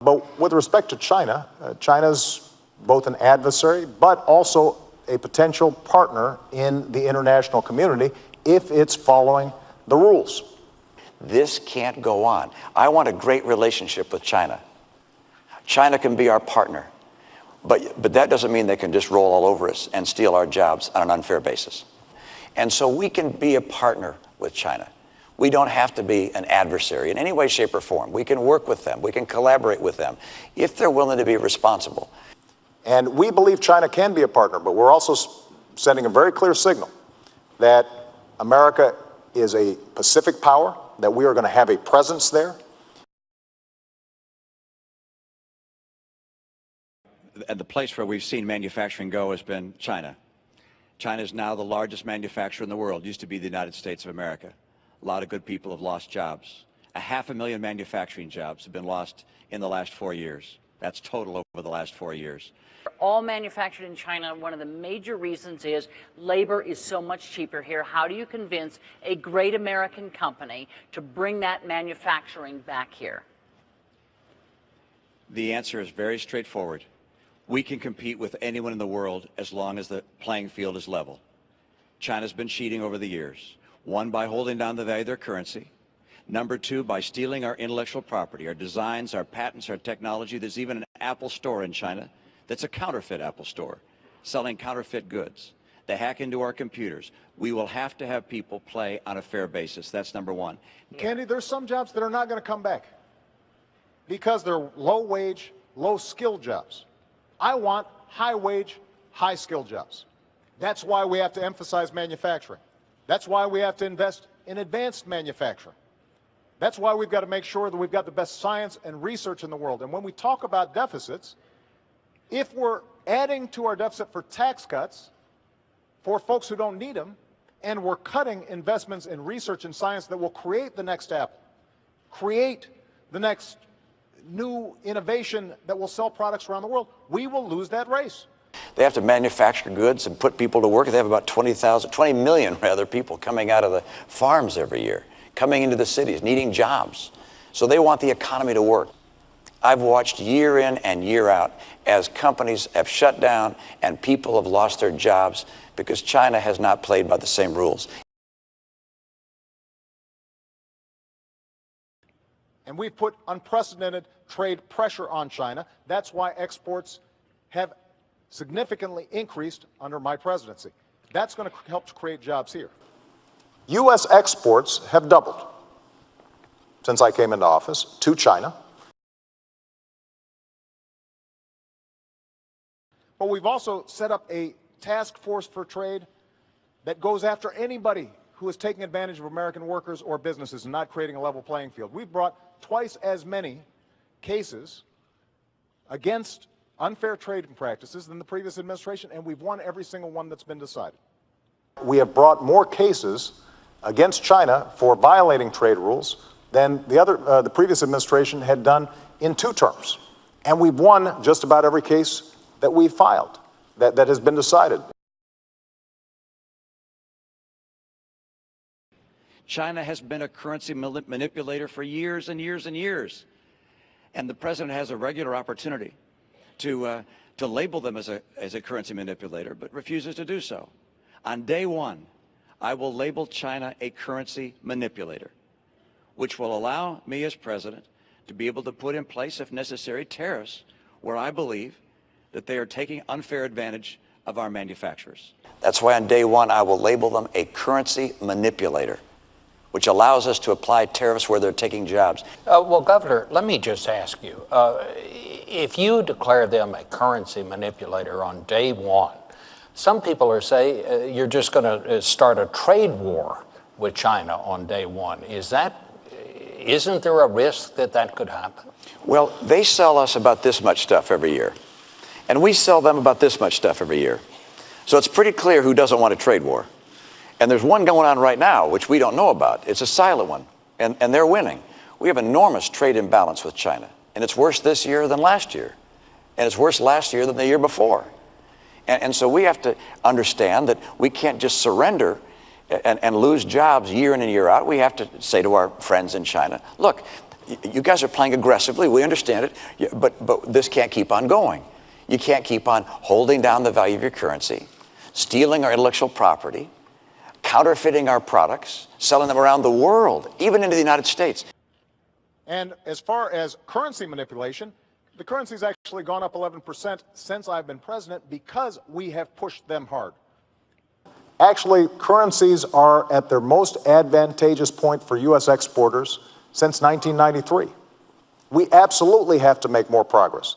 But with respect to China, China's both an adversary, but also a potential partner in the international community if it's following the rules. This can't go on. I want a great relationship with China. China can be our partner, but that doesn't mean they can just roll all over us and steal our jobs on an unfair basis. And so we can be a partner with China. We don't have to be an adversary in any way, shape, or form. We can work with them. We can collaborate with them if they're willing to be responsible. And we believe China can be a partner, but we're also sending a very clear signal that America is a Pacific power, that we are going to have a presence there. And the place where we've seen manufacturing go has been China. China is now the largest manufacturer in the world. It used to be the United States of America. A lot of good people have lost jobs. 500,000 manufacturing jobs have been lost in the last 4 years. That's total over the last 4 years. All manufactured in China. One of the major reasons is labor is so much cheaper here. How do you convince a great American company to bring that manufacturing back here? The answer is very straightforward. We can compete with anyone in the world as long as the playing field is level. China's been cheating over the years. One, by holding down the value of their currency. Number two, by stealing our intellectual property, our designs, our patents, our technology. There's even an Apple store in China that's a counterfeit Apple store, selling counterfeit goods. They hack into our computers. We will have to have people play on a fair basis. That's number one. Candy, there's some jobs that are not going to come back because they're low-wage, low-skill jobs. I want high-wage, high-skill jobs. That's why we have to emphasize manufacturing. That's why we have to invest in advanced manufacturing. That's why we've got to make sure that we've got the best science and research in the world. And when we talk about deficits, if we're adding to our deficit for tax cuts for folks who don't need them, and we're cutting investments in research and science that will create the next Apple, create the next new innovation that will sell products around the world, we will lose that race. They have to manufacture goods and put people to work. They have about 20 million people coming out of the farms every year, coming into the cities, needing jobs. So they want the economy to work. I've watched year in and year out as companies have shut down and people have lost their jobs because China has not played by the same rules. And we've put unprecedented trade pressure on China. That's why exports have significantly increased under my presidency. That's going to help to create jobs here. U.S. exports have doubled since I came into office to China. But we've also set up a task force for trade that goes after anybody who is taking advantage of American workers or businesses and not creating a level playing field. We've brought twice as many cases against unfair trading practices than the previous administration, and we've won every single one that's been decided. We have brought more cases against China for violating trade rules than the previous administration had done in 2 terms. And we've won just about every case that we filed, that has been decided. China has been a currency manipulator for years and years and years. And the president has a regular opportunity to label them as a currency manipulator, but refuses to do so. On day one, I will label China a currency manipulator, which will allow me as president to be able to put in place, if necessary, tariffs where I believe that they are taking unfair advantage of our manufacturers. That's why on day one, I will label them a currency manipulator, which allows us to apply tariffs where they're taking jobs. Well, Governor, let me just ask you, if you declare them a currency manipulator on day one, some people are saying you're just going to start a trade war with China on day one. Isn't there a risk that that could happen? Well, they sell us about this much stuff every year, and we sell them about this much stuff every year. So it's pretty clear who doesn't want a trade war. And there's one going on right now, which we don't know about. It's a silent one, and they're winning. We have enormous trade imbalance with China, and it's worse this year than last year, and it's worse last year than the year before. And so we have to understand that we can't just surrender and lose jobs year in and year out. We have to say to our friends in China, look, You guys are playing aggressively. We understand it. But this can't keep on going. You can't keep on holding down the value of your currency, stealing our intellectual property, counterfeiting our products, selling them around the world, even into the United States. And as far as currency manipulation, the currency's actually gone up 11% since I've been president because we have pushed them hard. Actually, currencies are at their most advantageous point for U.S. exporters since 1993. We absolutely have to make more progress.